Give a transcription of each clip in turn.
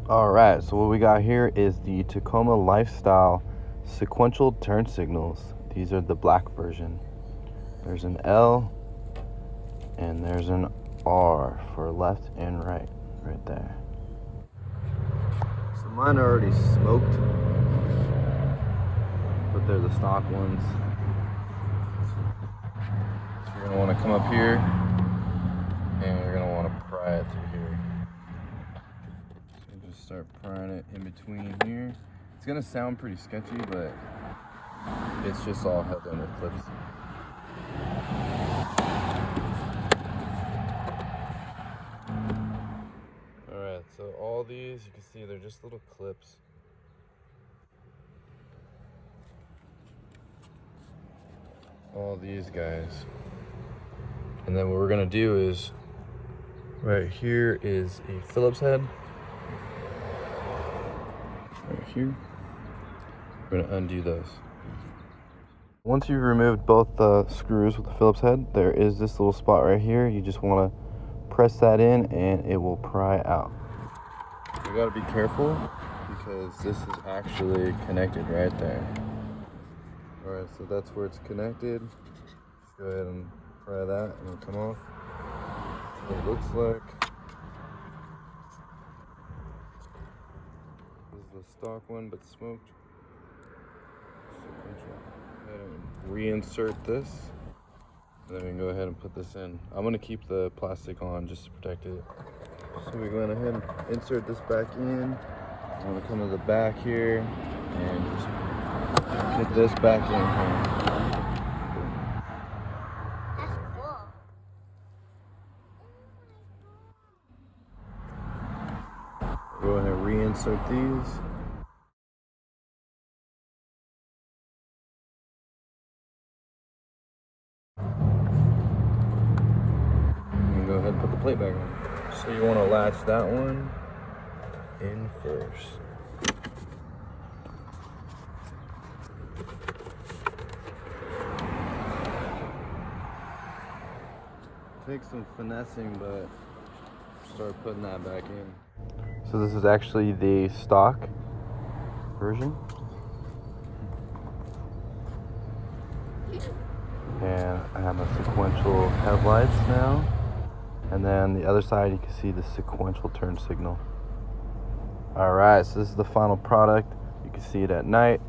Alright, so what we got here is the Tacoma Lifestyle Sequential turn signals. These are the black version. There's an L and there's an R for left and right there. So mine are already smoked, but they're the stock ones. So you're going to want to come up here and you're going to want to pry it through here. So just start prying it in between here. It's going to sound pretty sketchy, but it's just all held in with clips. Alright, so all these, you can see they're just little clips. All these guys. And then what we're going to do is, right here is a Phillips head. Right here. We're going to undo those. Once you've removed both the screws with the Phillips head, there is this little spot right here. You just want to press that in and it will pry out. You got to be careful because this is actually connected right there. Alright, so that's where it's connected. Just go ahead and pry that and it'll come off. That's what it looks like. This is the stock one but smoked. Sequential. Go ahead and reinsert this. And then we can go ahead and put this in. I'm going to keep the plastic on just to protect it. So we're going ahead and insert this back in. I'm going to come to the back here and just get this back in here. That's cool. Go ahead and reinsert these. And go ahead and put the plate back on. So you want to latch that one in first. Takes some finessing, but start putting that back in. So this is actually the stock version. And I have my sequential headlights now. And then the other side, you can see the sequential turn signal. Alright, so this is the final product. You can see it at night.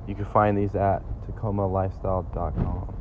You can find these at tacomalifestyle.com.